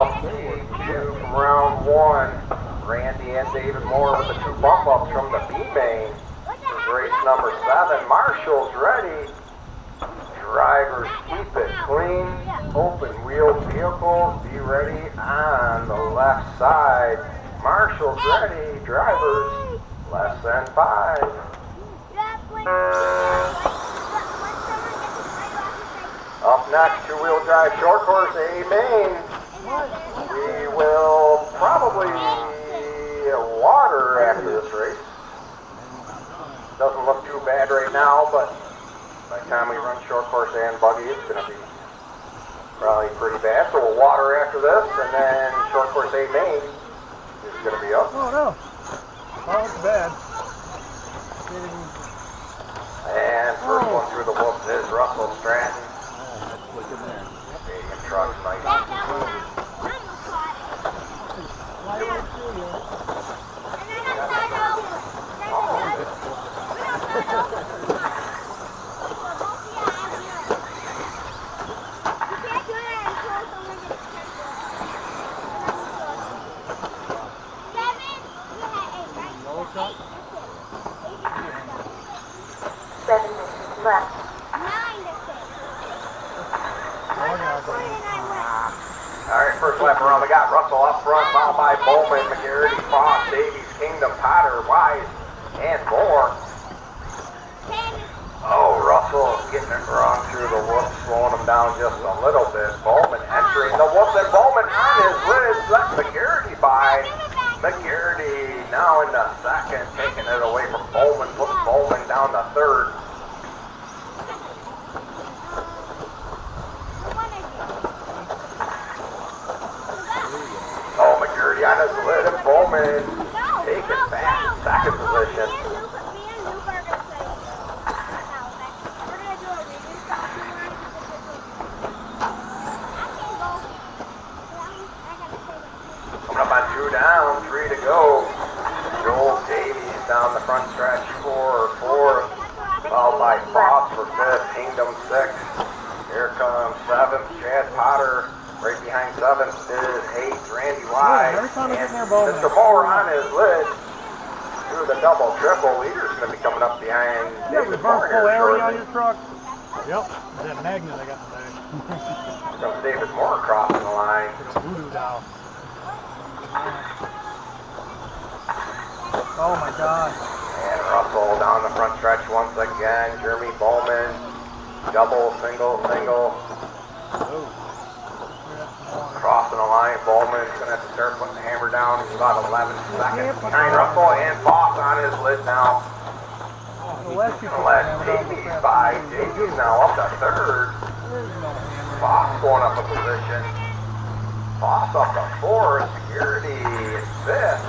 From round one, Randy and David Moore with the two bump ups from the B main. This is race number 7. Marshall's ready. Drivers keep it clean. Open wheel vehicles, be ready on the left side. Marshall's ready. Drivers less than 5. Up next, two-wheel drive short course A main. We will probably water after this race. Doesn't look too bad right now, but by the time we run short course and buggy, it's going to be probably pretty bad. So we'll water after this, and then short course A main is going to be up. Oh no, oh it's bad. And first one through the whoops is Russell Stratton. Stadium trucks, nice. Left. Alright, first lap around, we got Russell up front, followed by Bowman, McGarity, Foss, Davies, Kingdom, Potter, Wise, and Moore. Oh, Russell getting it wrong through the whoops, slowing him down just a little bit. Bowman entering the whoops, and Bowman on his lids, let McGarity by. McGarity now in the second, taking it away from Bowman, putting Bowman down to third. On his lid, and Bowman taking back second position. Coming up on 2 down, 3 to go. Joel Davies down the front stretch for 4th, followed by Foss for 5th, Kingdom 6th. Here comes 7th, Chad Potter. Right behind 7th is 8th, Randy Wise, and Mr. Moore on his lid through the double triple. Leader's going to be coming up behind David Moore here shortly. On your truck? Yep, that magnet I got in the back. Comes David Moore crossing the line. Voodoo doll. Oh my God. And Russell down the front stretch once again. Jeremy Bowman, double, single, single. Oh. Crossing the line, Bowman's going to have to start putting the hammer down. He's about 11 seconds behind Russell, and Foss on his lid now. Let Davies by. Davies now up to 3rd. Foss going up a position. Foss up to 4th. Security is 5th.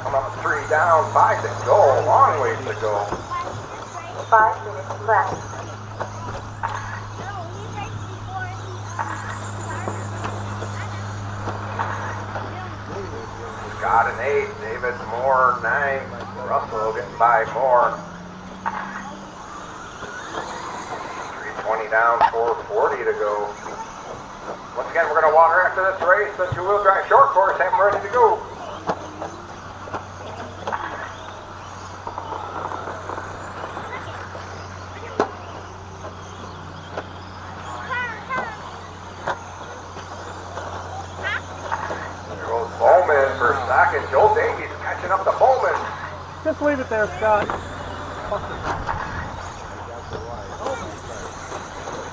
Coming up 3 down, 5 to go. Long ways to go. 5 minutes left. Got an 8, David Moore 9, Russell getting by Moore. 320 down, 440 to go. Once again, we're going to water after this race. The two-wheel drive short course, have them ready to go. Bowman for second. Joel Davies catching up to Bowman. Just leave it there, Scott.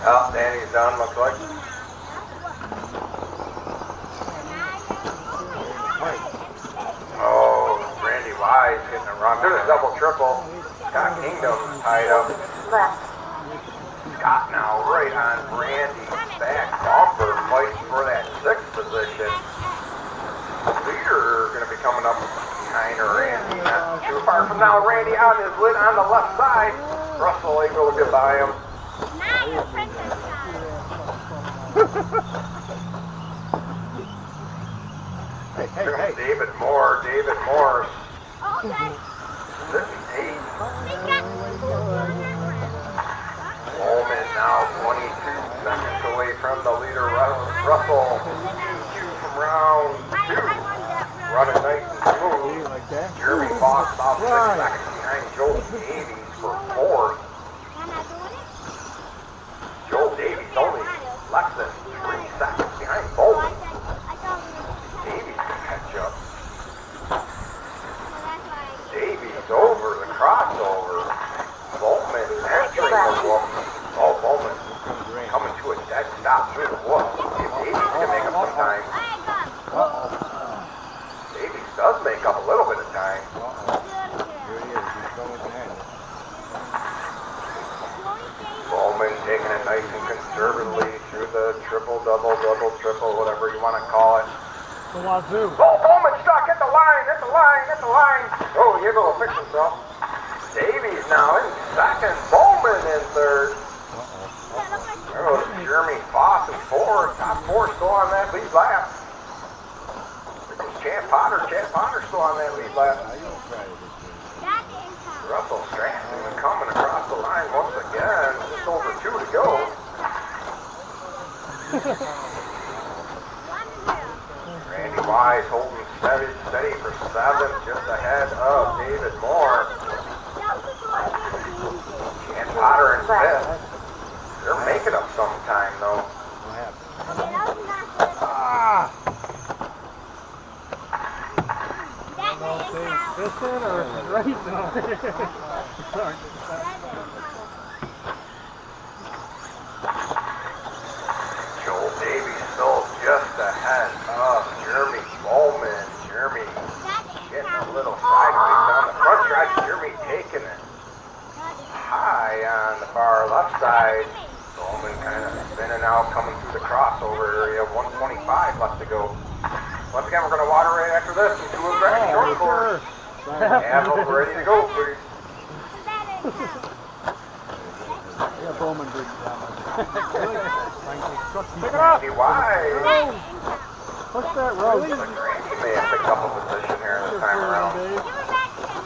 Oh, Danny's done, looks like. Oh, Randy Wise getting it wrong. There's a double triple. Scott Kingdom tied up. Left. Scott now right on Randy's back bumper, fighting for that 6th position. Leader going to be coming up behind Randy. Not too far from now. Randy on his lid on the left side. Russell able to get by him. Hey. David Moore. David Morris. 58. Bowman now 22 seconds away from the leader, Russell. Okay. Jeremy Foss about 6 seconds behind Joel Davies for 4th. Joel Davies only less than 3 seconds behind Bowman. Davies can catch up. Davies over the crossover. Bowman entering the whoop. Oh, Bowman coming to a dead stop through the whoop. If Davies can make up some time. Davies does make up a little bit of time. Bowman taking it nice and conservatively through the triple, double, whatever you want to call it. The wazoo. Oh, Bowman stuck at the line, at the line. Oh, he's able to fix himself. Davies now in 2nd, Bowman in 3rd. There goes Jeremy Foss in 4th. Top 4 still on that lead lap. There goes Chad Potter still on that lead lap. Russell Strassen coming across the line once again. Just over 2 to go. Randy Wise holding steady for 7th, just ahead of David Moore. Chad Potter in 5th. They're making up some time though. Piston or right now? Joel Davies still just ahead of Jeremy Bowman. Jeremy getting a little sideways down the front stretch. Jeremy taking it high on the far left side. Bowman kind of spinning out, coming through the crossover area. 125 left to go. Once again, we're going to water right after this into a very short course. And we're ready to go, please. Yeah, Bowman did that much. Pick it up. Wide. Push that road. Randy may have picked up a position here this time around.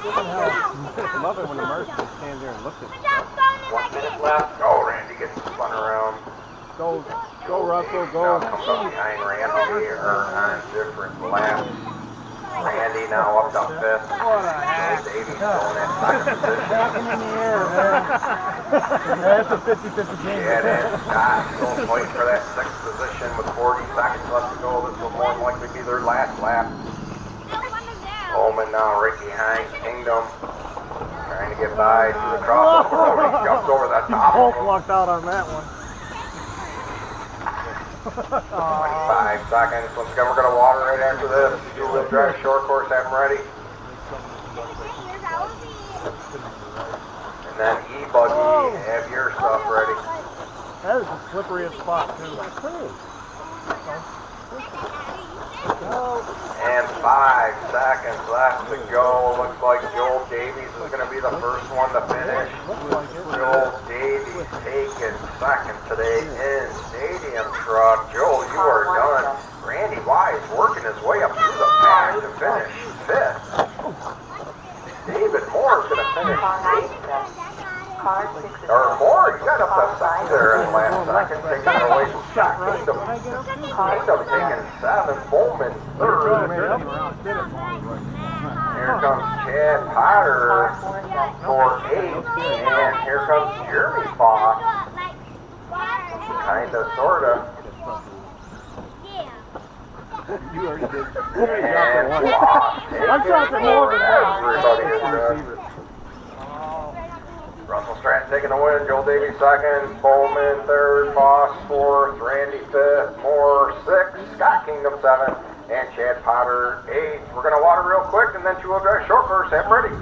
I love it when the Mercy stands there and looks at it. 1 minute left. Oh, Randy getting spun around. Go, Russell, go. Now comes up behind Randy here on different laps. Randy now up to 5th. Joel Davies still in that 2nd position. Tapping in the air, man. That's a 50-50 game. Yeah, then Scott still fighting for that 6th position with 40 seconds left to go. This will more than likely be their last lap. Bowman now right behind Kingdom. Trying to get by through the crossover. Oh, he jumped over that top. Both lucked out on that one. 25 seconds. Once again, we're going to water right after this. Two-wheel drive short course, have them ready. And then E-Buggy, have your stuff ready. That is the slipperiest spot, too. And 5 seconds left to go. Looks like Joel Davies is going to be the first one to finish. Joel Davies taking 2nd today in Stadium Truck. Joel, you are done. Randy Wise working his way up through the pack to finish 5th. David Moore is going to finish 8th. Or Moore, you got up that 2nd there in the last second, taking it away from Scott Kingdom. Kingdom taking 7th, Bowman 3rd. Here comes Chad Potter for 8th, and here comes Jeremy Foss. Kinda, sorta. You already did. And Foss taking more than everybody is good. Russell Stratton taking the win, Joel Davies 2nd, Bowman 3rd, Foss 4th, Randy 5th, Moore 6th, Scott Kingdom 7th, and Chad Potter 8th. We're going to water real quick and then two-wheel drive short course. Have them ready.